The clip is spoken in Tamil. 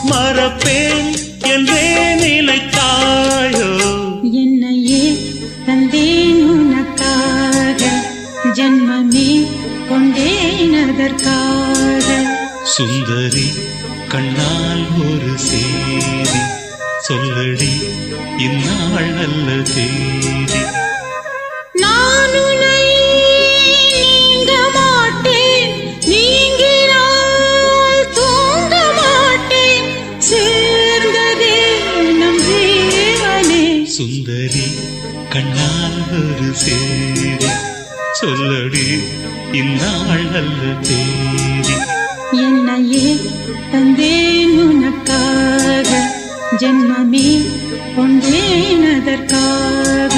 மறப்பேன் என்றே நினைத்தாயோ என்னையே தந்தேன் உனக்காக ஜன்மமே கொண்டேன் அதற்காக சுந்தரி கண்ணால் ஒரு சேதி சொல்லடி இந்நாள் நல்ல தேதி நான் உன்னை நீங்க மாட்டேன் நீங்கினால் தூங்க மாட்டேன் சேர்ந்ததே நம் ஜீவனே சுந்தரி கண்ணால் ஒரு சேதி சொல்லடி இந்நாள் நல்ல தேதி என்னையே தந்தேன் உனக்காக ஜன்மமே கொண்டேன் அதற்காக